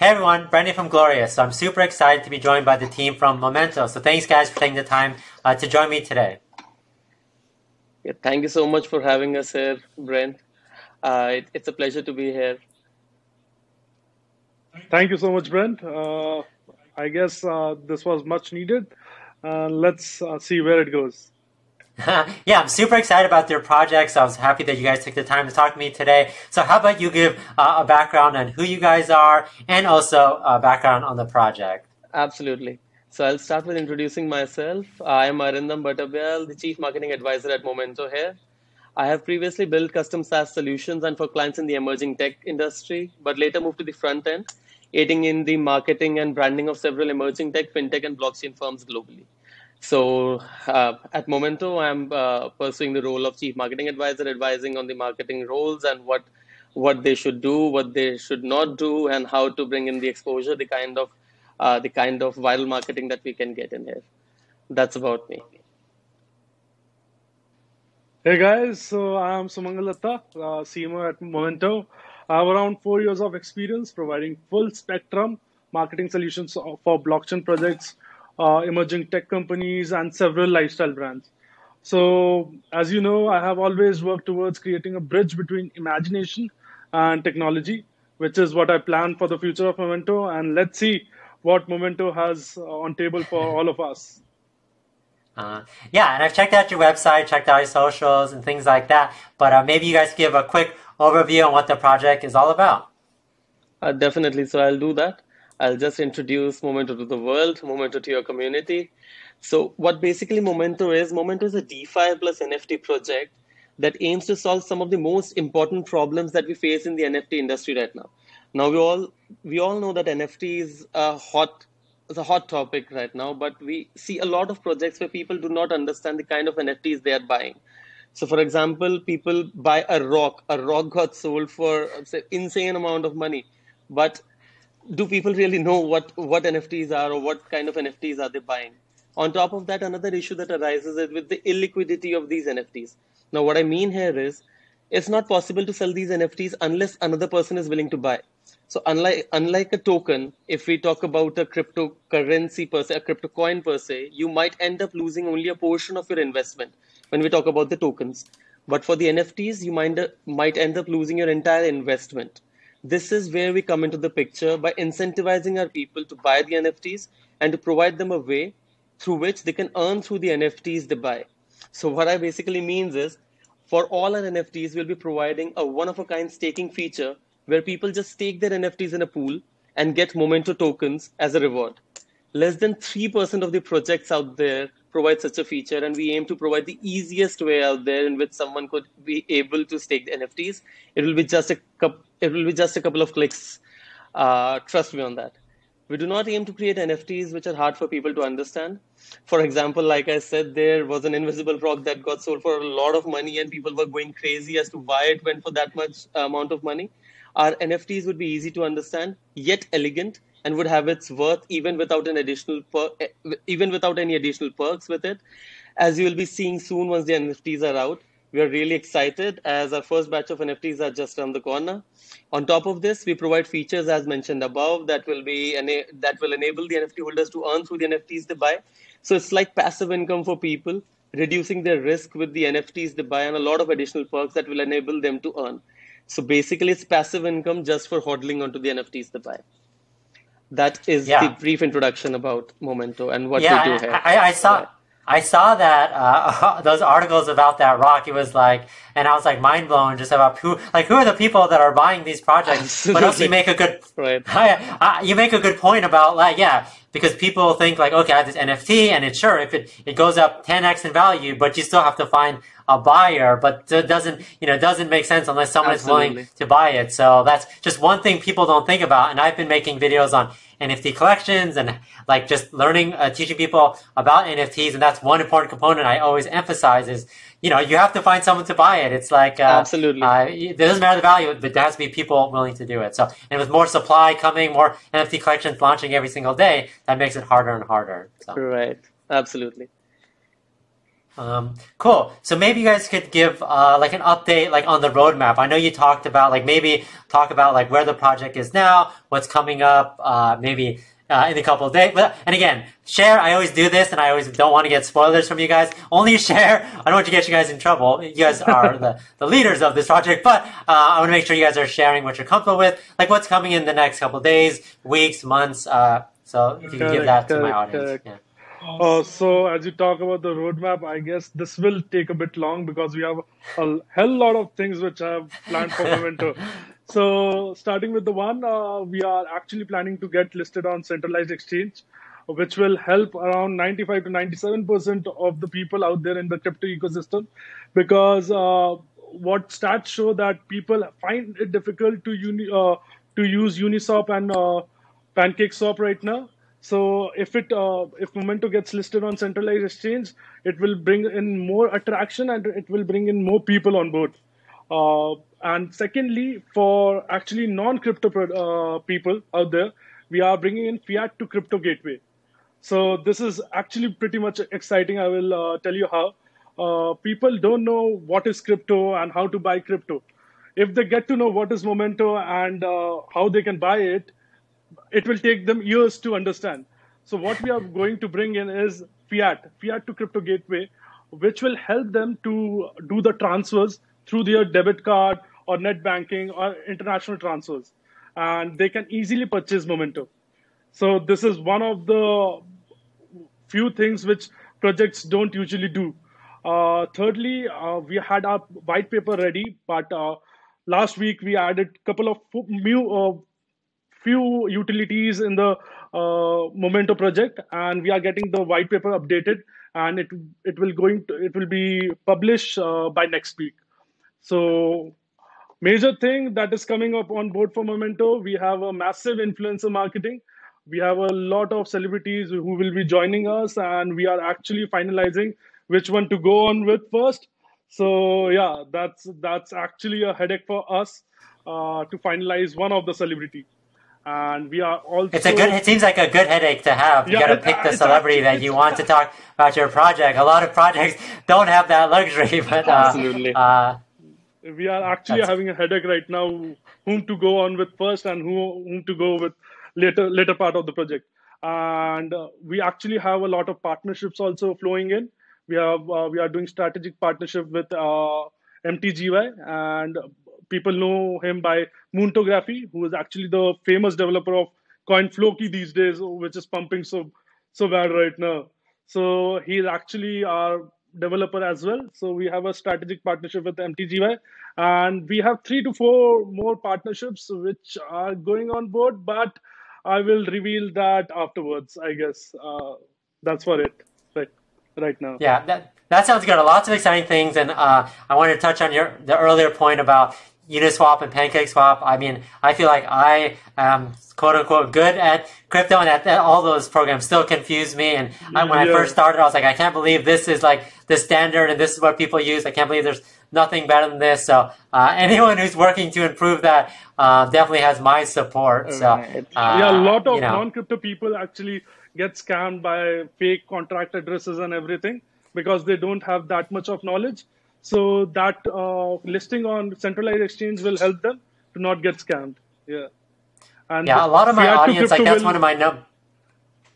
Hey everyone, Brendan from Goalorious. So I'm super excited to be joined by the team from Momento. So thanks guys for taking the time to join me today. Yeah, thank you so much for having us here, Brent. It's a pleasure to be here. Thank you so much, Brent. I guess this was much needed. Let's see where it goes. Yeah, I'm super excited about their projects. I was happy that you guys took the time to talk to me today. So how about you give a background on who you guys are and also a background on the project? Absolutely. So I'll start with introducing myself. I am Arindam Bhattabyal, the Chief Marketing Advisor at Momento here. I have previously built custom SaaS solutions and for clients in the emerging tech industry, but later moved to the front end, aiding in the marketing and branding of several emerging tech, fintech, and blockchain firms globally. So at Momento, I'm pursuing the role of chief marketing advisor, advising on the marketing roles and what they should do, what they should not do, and how to bring in the exposure, the kind of viral marketing that we can get in here. That's about me. Hey guys, so I'm Sumangal Latta, CMO at Momento. I have around 4 years of experience providing full spectrum marketing solutions for blockchain projects, emerging tech companies, and several lifestyle brands. So, as you know, I have always worked towards creating a bridge between imagination and technology, which is what I plan for the future of Momento. And let's see what Momento has on table for all of us. Yeah, and I've checked out your website, checked out your socials and things like that. But maybe you guys give a quick overview on what the project is all about. Definitely. So I'll do that. I'll just introduce Momento to the world, Momento to your community. So what basically Momento is a DeFi plus NFT project that aims to solve some of the most important problems that we face in the NFT industry right now. Now we all know that NFT is a hot topic right now, but we see a lot of projects where people do not understand the kind of NFTs they are buying. So, for example, people buy a rock. A rock got sold for say, insane amount of money, but do people really know what NFTs are or what kind of NFTs are they buying? On top of that, another issue that arises is with the illiquidity of these NFTs. Now, what I mean here is it's not possible to sell these NFTs unless another person is willing to buy. So unlike a token, if we talk about a cryptocurrency per se, a crypto coin per se, you might end up losing only a portion of your investment when we talk about the tokens. But for the NFTs, you might end up losing your entire investment. This is where we come into the picture by incentivizing our people to buy the NFTs and to provide them a way through which they can earn through the NFTs they buy. So what I basically means is for all our NFTs, we'll be providing a one-of-a-kind staking feature where people just stake their NFTs in a pool and get Momento tokens as a reward. Less than 3% of the projects out there provide such a feature, and we aim to provide the easiest way out there in which someone could be able to stake the NFTs. It will be just a couple of clicks. Trust me on that. We do not aim to create NFTs which are hard for people to understand. For example, like I said, there was an invisible rock that got sold for a lot of money and people were going crazy as to why it went for that much amount of money. Our NFTs would be easy to understand, yet elegant, and would have its worth even without any additional perks with it. As you will be seeing soon once the NFTs are out, we are really excited as our first batch of NFTs are just around the corner. On top of this, we provide features as mentioned above that will enable the NFT holders to earn through the NFTs they buy. So it's like passive income for people, reducing their risk with the NFTs they buy and a lot of additional perks that will enable them to earn. So basically, it's passive income just for hodling onto the NFTs they buy. That is the brief introduction about Momento and what we do here. I saw that those articles about that rock. It was like, and I was like mind blown just about who are the people that are buying these projects. Absolutely. But also, you make a good point about because people think like, okay, I have this NFT, and it's sure if it goes up 10x in value, but you still have to find a buyer, but it doesn't make sense unless someone is willing to buy it. So that's just one thing people don't think about. And I've been making videos on NFT collections and like just learning, teaching people about NFTs. And that's one important component I always emphasize is, you have to find someone to buy it. It's like, absolutely. It doesn't matter the value, but there has to be people willing to do it. So, and with more supply coming, more NFT collections launching every single day, that makes it harder and harder. So. Right. Absolutely. Cool. So maybe you guys could give like an update like on the roadmap. I know you talked about like maybe talk about like where the project is now, what's coming up, maybe in a couple of days. But, and again, share. I always do this, and I always don't want to get spoilers from you guys. Only share. I don't want to get you guys in trouble. You guys are the leaders of this project, but I want to make sure you guys are sharing what you're comfortable with, like what's coming in the next couple of days, weeks, months. So if you can give that to my audience. Yeah. So as you talk about the roadmap, I guess this will take a bit long because we have a hell lot of things which I have planned for Momento. So starting with the one, we are actually planning to get listed on centralized exchange, which will help around 95 to 97% of the people out there in the crypto ecosystem, because what stats show that people find it difficult to use Uniswap and pancakeswap right now. So if Momento gets listed on centralized exchange, it will bring in more attraction and it will bring in more people on board. And secondly, for actually non-crypto people out there, we are bringing in fiat to crypto gateway. So this is actually pretty much exciting. I will tell you how. People don't know what is crypto and how to buy crypto. If they get to know what is Momento and how they can buy it, it will take them years to understand. So what we are going to bring in is fiat to crypto gateway, which will help them to do the transfers through their debit card or net banking or international transfers. And they can easily purchase Momento. So this is one of the few things which projects don't usually do. Thirdly, we had our white paper ready, but last week we added a couple of new few utilities in the Momento project, and we are getting the white paper updated, and it will be published by next week. So major thing that is coming up on board for Momento, we have a massive influencer marketing. We have a lot of celebrities who will be joining us, and we are actually finalizing which one to go on with first. So yeah, that's actually a headache for us to finalize one of the celebrity. And we are also. It seems like a good headache to have. You got to pick the celebrity that you want to talk about your project. A lot of projects don't have that luxury, but absolutely. We are actually having a headache right now, whom to go on with first and whom to go with later part of the project. And we actually have a lot of partnerships also flowing in. We are doing strategic partnership with MTGY, and people know him by Moontography, who is actually the famous developer of CoinFloki these days, which is pumping so bad right now. So he's actually our developer as well. So we have a strategic partnership with MTGY, and we have 3 to 4 more partnerships which are going on board, but I will reveal that afterwards, I guess. That's for it right now. Yeah, that sounds good. Lots of exciting things, and I wanted to touch on the earlier point about Uniswap and PancakeSwap. I mean, I feel like I am quote unquote good at crypto, and that all those programs still confuse me. And when I first started, I was like, I can't believe this is like the standard and this is what people use. I can't believe there's nothing better than this. So anyone who's working to improve that definitely has my support. So a lot of non-crypto people actually get scammed by fake contract addresses and everything because they don't have that much of knowledge. So that listing on centralized exchange will help them to not get scammed. Yeah. And a lot of my audience, like that's one of my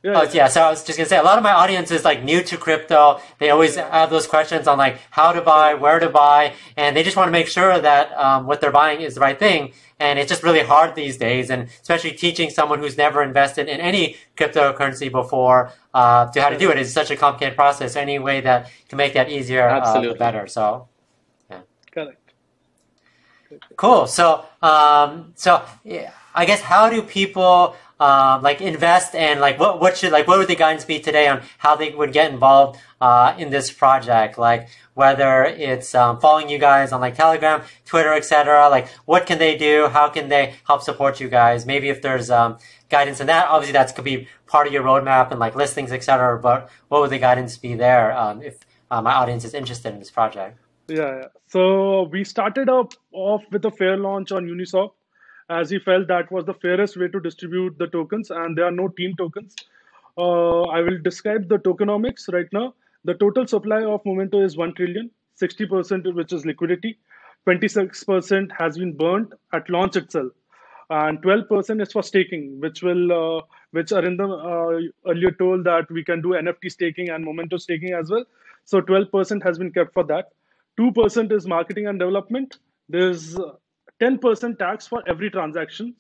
so I was just gonna say, a lot of my audience is like new to crypto. They always have those questions on like how to buy, where to buy, and they just want to make sure that what they're buying is the right thing. And it's just really hard these days, and especially teaching someone who's never invested in any cryptocurrency before to how to do it is such a complicated process. Any way that can make that easier, the better. So, yeah. Correct. Cool. So, I guess how do people like invest, and like what would the guidance be today on how they would get involved in this project? Like whether it's following you guys on like Telegram, Twitter, etc. Like what can they do? How can they help support you guys? Maybe if there's guidance in that, obviously that could be part of your roadmap and like listings, etc. But what would the guidance be there if my audience is interested in this project? Yeah. So we started off with a fair launch on Uniswap, as we felt that was the fairest way to distribute the tokens, and there are no team tokens. I will describe the tokenomics right now. The total supply of Momento is 1 trillion, 60% which is liquidity, 26% has been burnt at launch itself, and 12% is for staking, which Arindam earlier told that we can do NFT staking and Momento staking as well. So 12% has been kept for that. 2% is marketing and development. There's 10% tax for every transaction.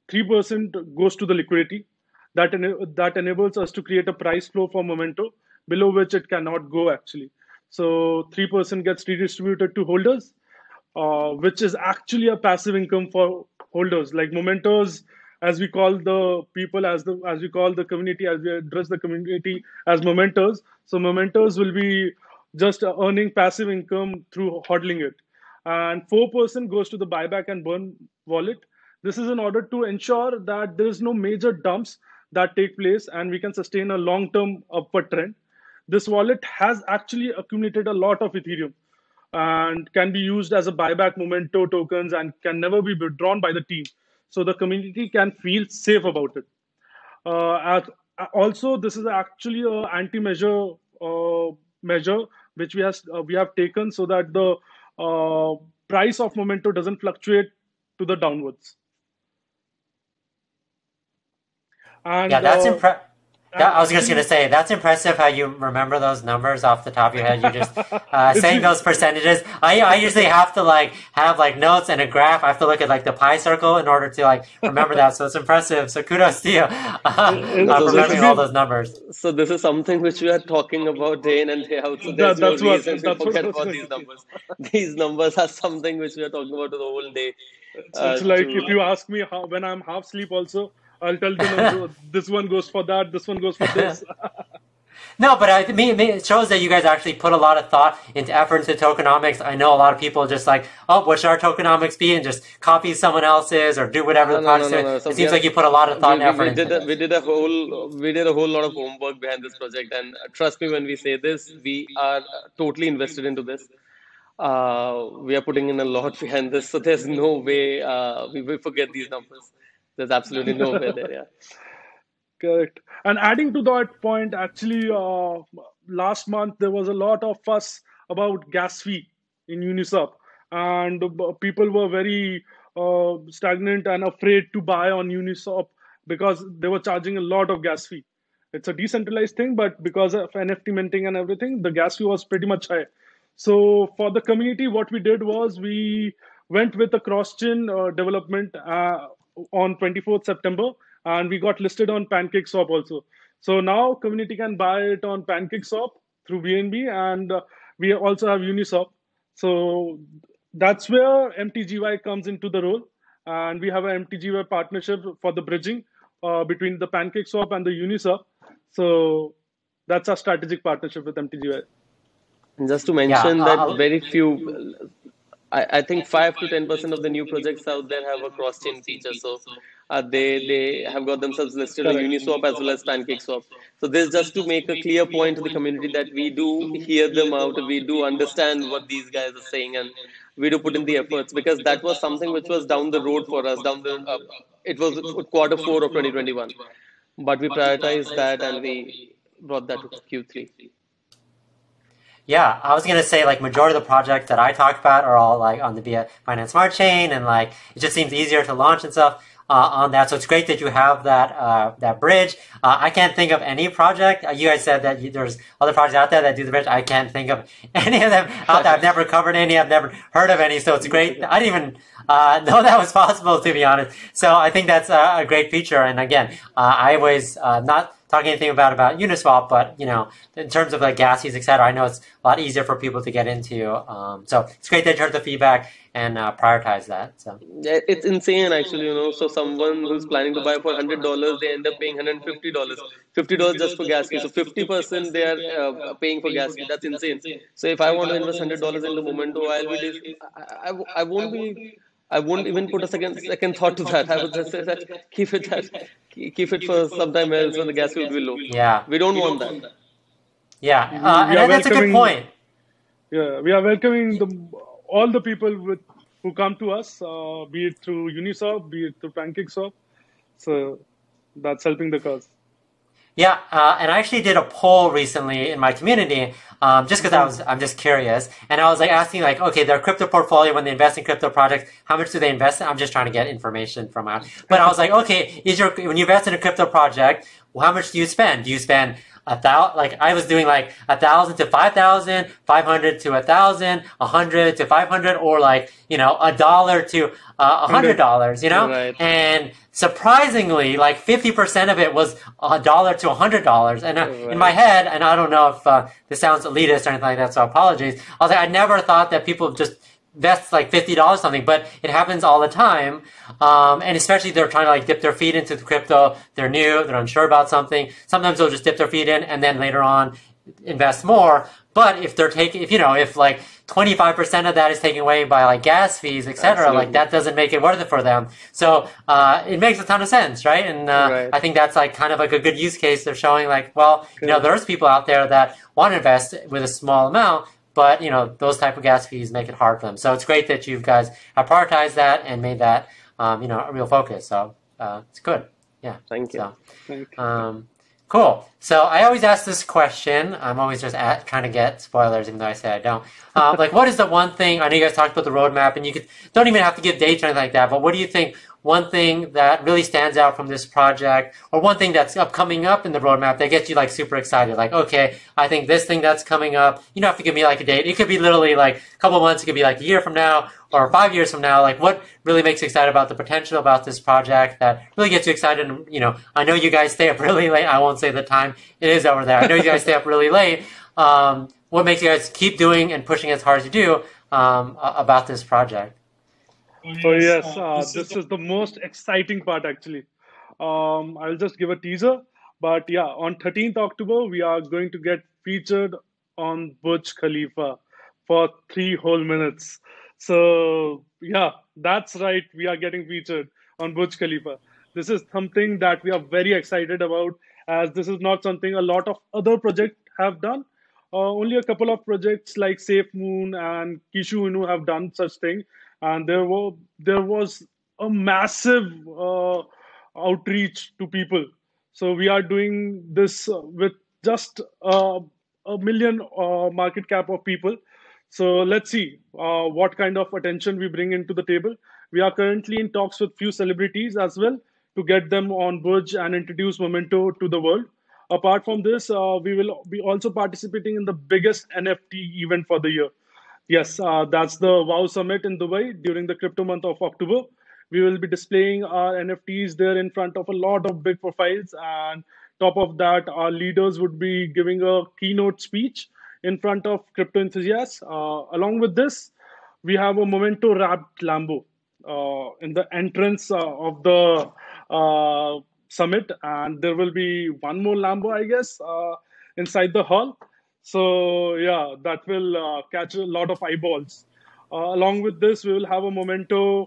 3% goes to the liquidity. That enables us to create a price floor for Momento, below which it cannot go actually. So 3% gets redistributed to holders, which is actually a passive income for holders. Like Mementos, as we call the people, as we call the community, as we address the community as Mementos. So Mementos will be just earning passive income through hodling it, and 4% goes to the buyback and burn wallet. This is in order to ensure that there is no major dumps that take place, and we can sustain a long-term upward trend. This wallet has actually accumulated a lot of Ethereum and can be used as a buyback Momento tokens and can never be withdrawn by the team. So the community can feel safe about it. Also, this is actually an anti-measure measure which we have taken so that the price of Momento doesn't fluctuate to the downwards. And yeah, that's impressive. I was just going to say, that's impressive how you remember those numbers off the top of your head. You're just saying those percentages. I usually have to have notes and a graph. I have to look at the pi circle in order to remember that. So it's impressive. So kudos to you for remembering all those numbers. So this is something which we are talking about day in and day out. So there's no reason to forget about these numbers. These numbers are something which we are talking about the whole day. It's like if you ask me when I'm half asleep also, I'll tell them this one goes for that, this one goes for this. No, but it shows that you guys actually put a lot of thought into effort into tokenomics. I know a lot of people just what should our tokenomics be, and just copy someone else's or do whatever the project is. So it seems like you put a lot of thought and effort into it. We did a whole lot of homework behind this project, and trust me when we say this, we are totally invested into this. We are putting in a lot behind this, so there's no way we will forget these numbers. There's absolutely no way there, yeah. Correct. And adding to that point, actually, last month there was a lot of fuss about gas fee in Uniswap, and people were very stagnant and afraid to buy on Uniswap because they were charging a lot of gas fee. It's a decentralized thing, but because of NFT minting and everything, the gas fee was pretty much high. So for the community, what we did was we went with a cross-chain development on 24th September, and we got listed on PancakeSwap also. So now community can buy it on PancakeSwap through BNB, and we also have Uniswap. So that's where MTGY comes into the role, and we have an MTGY partnership for the bridging between the PancakeSwap and the Uniswap. So that's our strategic partnership with MTGY. Just to mention that very few, I think 5 to 10% of the new projects out there have a cross-chain feature. So they have got themselves listed on Uniswap as well as PancakeSwap. So this is just to make a clear point to the community that we do hear them out, we do understand what these guys are saying, and we do put in the efforts, because that was something which was down the road for us. It was quarter 4 of 2021, but we prioritized that and we brought that to Q3. Yeah, I was going to say, majority of the projects that I talk about are all, on the Binance Smart Chain, and, it just seems easier to launch and stuff on that. So it's great that you have that bridge. I can't think of any project. You guys said that there's other projects out there that do the bridge. I can't think of any of them out there. I've never covered any. I've never heard of any. So it's great. I didn't even know that was possible, to be honest. So I think that's a great feature. And again, I was not talking anything about Uniswap, but in terms of gas fees, etc., I know it's a lot easier for people to get into. So it's great that you heard the feedback and prioritize that. So it's insane, actually. So someone who's planning to buy for $100, they end up paying $150, $50 just for gas fee. So 50% they are paying for gas fee. That's insane. So if I want to invest $100 into Momento, I won't even put a second thought to that. I would just say that keep it for some time else when the gas fee will be low. Yeah, we don't want that. Yeah, and that's a good point. Yeah, we are welcoming all the people who come to us, be it through Uniswap, be it through PancakeSwap. So that's helping the cause. Yeah, and I actually did a poll recently in my community, just because I'm just curious, and I was like asking like, okay, their crypto portfolio when they invest in crypto projects, how much do they invest in? I'm just trying to get information from out. But I was like, okay, when you invest in a crypto project, well, how much do you spend? Do you spend 1,000? Like I was doing like 1,000 to 5,000, 500 to 1,000, 100 to 500, or like $1 to $100, Right. and surprisingly, like 50% of it was $1 to $100. And in my head, and I don't know if this sounds elitist or anything like that, so apologies. I was like, I never thought that people just invest like $50 something, but it happens all the time. And especially they're trying to like dip their feet into the crypto. They're new, they're unsure about something. Sometimes they'll just dip their feet in and then later on invest more. But if they're taking, if like 25% of that is taken away by like gas fees, etc., like that doesn't make it worth it for them. So it makes a ton of sense, right? And I think that's like kind of like a good use case of showing like, well, there's people out there that want to invest with a small amount, but those type of gas fees make it hard for them. So it's great that you guys have prioritized that and made that a real focus. So it's good. Yeah. Thank you. So, Thank you. Cool. So I always ask this question. I'm always just trying to get spoilers, even though I say I don't. Like, what is the one thing? I know you guys talked about the roadmap, and you don't even have to give dates or anything like that. But what do you think? One thing that really stands out from this project, or one thing that's coming up in the roadmap that gets you like super excited? Like, okay, I think this thing that's coming up. You don't have to give me like a date. It could be literally like a couple of months. It could be like a year from now or 5 years from now. Like, what really makes you excited about the potential about this project that really gets you excited? And, I know you guys stay up really late. I won't say the time it is over there. I know you guys stay up really late. What makes you guys keep doing and pushing as hard as you do about this project? Oh yes, this is the most exciting part actually. I'll just give a teaser, but yeah, on 13th October we are going to get featured on Burj Khalifa for 3 whole minutes. So yeah, that's right. We are getting featured on Burj Khalifa. This is something that we are very excited about, as this is not something a lot of other projects have done. Only a couple of projects like Safe Moon and Kishu Inu have done such thing, and there was a massive outreach to people. So we are doing this with just a million market cap of people. So let's see what kind of attention we bring into the table. We are currently in talks with few celebrities as well to get them on Burj and introduce Momento to the world. Apart from this, we will be also participating in the biggest NFT event for the year. Yes, that's the WoW Summit in Dubai during the crypto month of October. We will be displaying our NFTs there in front of a lot of big profiles, and top of that, our leaders would be giving a keynote speech in front of crypto enthusiasts. Along with this, we have a Momento wrapped Lambo in the entrance of the summit, and there will be one more Lambo, I guess, inside the hall. So yeah, that will catch a lot of eyeballs. Along with this, we will have a Momento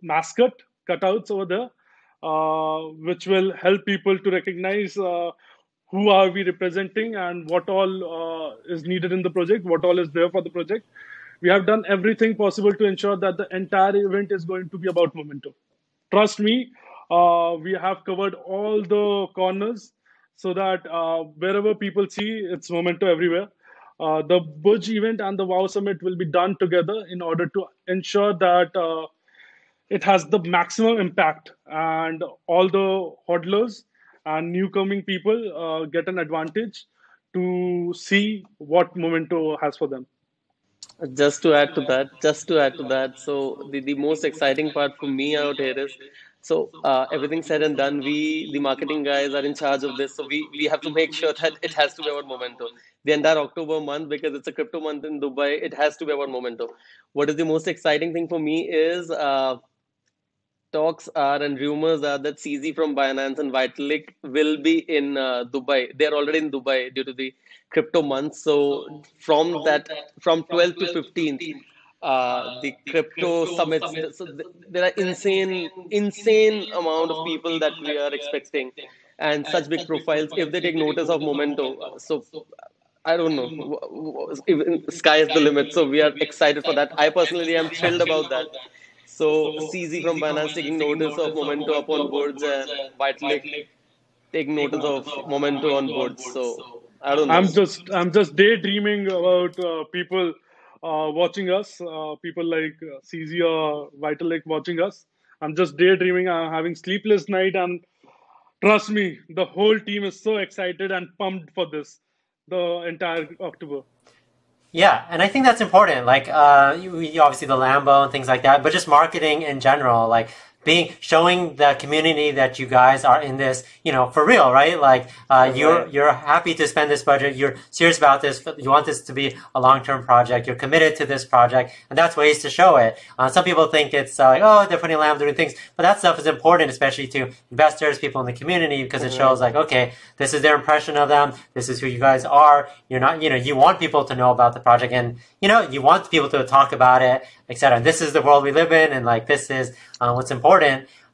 mascot cutouts over there, which will help people to recognize who are we representing and what all is needed in the project, what all is there for the project. We have done everything possible to ensure that the entire event is going to be about Momento. Trust me, we have covered all the corners so that wherever people see, it's Momento everywhere. The Burj event and the WoW Summit will be done together in order to ensure that it has the maximum impact, and all the hodlers and newcoming people get an advantage to see what Momento has for them. Just to add to that, so the most exciting part for me out here is, so everything said and done, the marketing guys are in charge of this. So we have to make sure that it has to be about Momento. The entire October month, because it's a crypto month in Dubai, it has to be about Momento. What is the most exciting thing for me is talks are and rumors are that CZ from Binance and Vitalik will be in Dubai. They're already in Dubai due to the crypto month. So from 12th to 15th, the crypto summits. So there are insane amount of people that we are expecting, and such big profiles if they take notice of Momento. So I don't know. Even sky is the limit. So we are excited for that. I personally am thrilled about that. So CZ from Binance taking notice of Momento upon boards, and Vitalik take notice of Momento on board. So I don't know. I'm just daydreaming about people watching us, people like CZ or Vitalik watching us. I'm just daydreaming. I'm having sleepless night, and trust me, the whole team is so excited and pumped for this, the entire October. Yeah, and I think that's important. Like, you obviously the Lambo and things like that, but just marketing in general, like showing the community that you guys are in this, for real, right? Like, you're happy to spend this budget. You're serious about this. You want this to be a long-term project. You're committed to this project, and that's ways to show it. Some people think it's like, oh, they're putting Lambo doing things, but that stuff is important, especially to investors, people in the community, because it shows like, okay, this is their impression of them. This is who you guys are. You're not, you want people to know about the project, and you want people to talk about it, etc. This is the world we live in, and like this is what's important.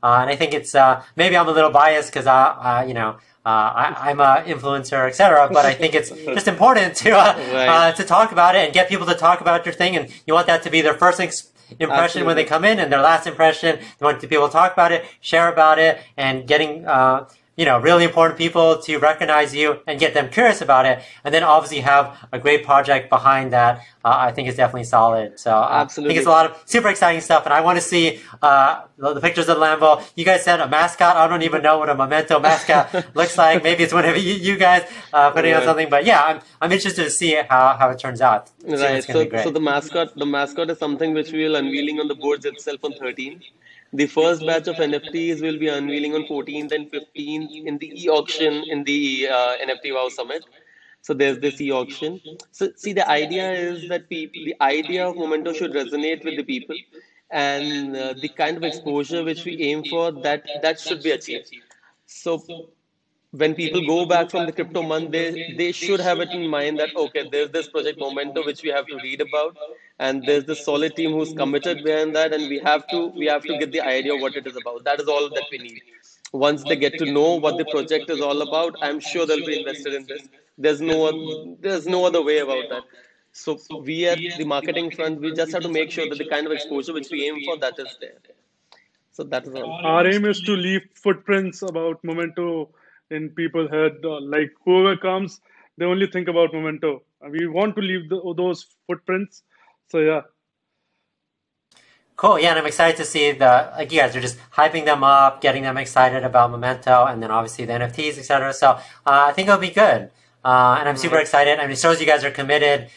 And I think it's maybe I'm a little biased because I'm an influencer, etc. But I think it's just important to talk about it and get people to talk about your thing. And you want that to be their first impression Absolutely. when they come in, and their last impression. You want people to talk about it, share about it, and getting really important people to recognize you and get them curious about it, and then obviously have a great project behind that. I think it's definitely solid. So I think it's a lot of super exciting stuff, and I want to see the pictures of Lambo. You guys said a mascot. I don't even know what a Momento mascot looks like. Maybe it's one of you guys putting on something, but yeah, I'm interested to see how it turns out. Right. So the mascot is something which we will unveiling on the boards itself on 13th. The first batch of NFTs will be unveiling on 14th and 15th in the e-auction in the NFT Wow Summit. So there's this e-auction. So see, the idea is that the idea of Momento should resonate with the people, and the kind of exposure which we aim for, that should be achieved. So when people go back from the crypto month, they should have it in mind that, okay, there's this project Momento which we have to read about, and there's this solid team who's committed behind that, and we have to get the idea of what it is about. That is all that we need. Once they get to know what the project is all about, I'm sure they'll be invested in this. There's no other way about that. So we at the marketing front, we just have to make sure that the kind of exposure which we aim for, that is there. So that is all. Our aim is to leave footprints about Momento in people's head. Like whoever comes, they only think about Momento. We want to leave those footprints. So yeah. Cool, yeah, and I'm excited to see you guys are just hyping them up, getting them excited about Momento, and then obviously the NFTs, etc. So I think it'll be good. And I'm super excited. I mean, it shows you guys are committed,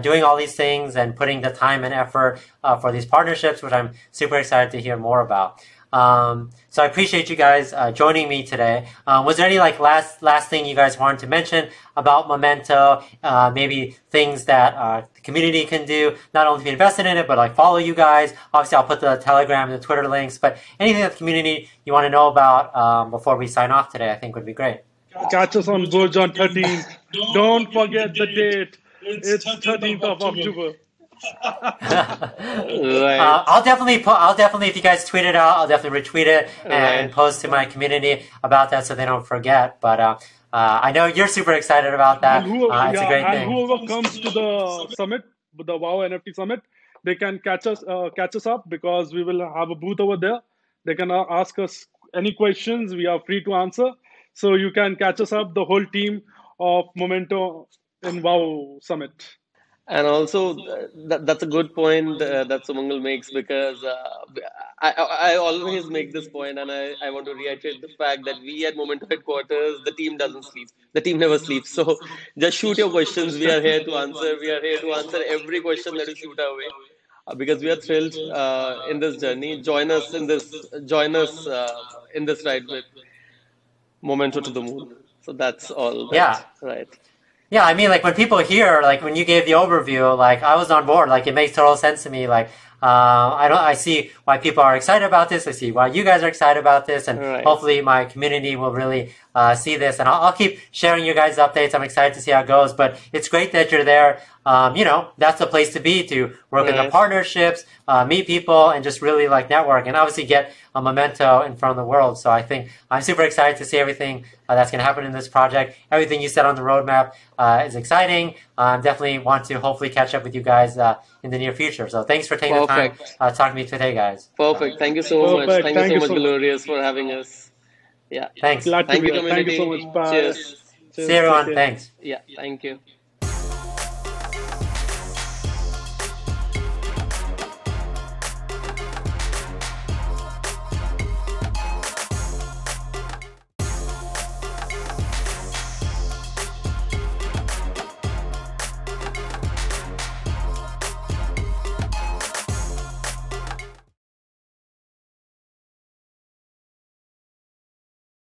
doing all these things and putting the time and effort for these partnerships, which I'm super excited to hear more about. So I appreciate you guys joining me today. Was there any last thing you guys wanted to mention about Momento? Maybe things that the community can do, not only to be invested in it, but follow you guys. Obviously, I'll put the Telegram and the Twitter links. But anything that the community you want to know about before we sign off today, I think would be great. Catch us on Burj on 13th. Don't forget the date. It's 13th of October. Right. I'll definitely, if you guys tweet it out, I'll definitely retweet it and post to my community about that so they don't forget. But I know you're super excited about that. It's a great thing. Whoever comes to the summit, the Wow NFT Summit, they can catch us up because we will have a booth over there. They can ask us any questions. We are free to answer. So you can catch us up, the whole team of Momento in Wow Summit. And also, that's a good point that Sumangal makes, because I always make this point, and I want to reiterate the fact that we at Momento headquarters, the team doesn't sleep. The team never sleeps. So just shoot your questions. We are here to answer. We are here to answer every question that you shoot our way, because we are thrilled in this journey. Join us in this ride with Momento to the moon. So that's all. Right. Yeah, I mean, when people hear, when you gave the overview, I was on board. It makes total sense to me. I see why people are excited about this. I see why you guys are excited about this, and hopefully my community will really see this. And I'll keep sharing you guys updates. I'm excited to see how it goes. But it's great that you're there. That's the place to be, to work in the partnerships, meet people, and just really network, and obviously get a Momento in front of the world. So I think I'm super excited to see everything that's going to happen in this project. Everything you said on the roadmap is exciting. Definitely want to hopefully catch up with you guys in the near future. So thanks for taking the time talking to me today, guys. Perfect. Thank you so much. Thank you so much, Goalorious, for having us. Yeah. Thanks. Glad to Thank be you, here. Thank you community. so much. Bye. Cheers. See Cheers. Take everyone. care. Thanks. Yeah. Thank you.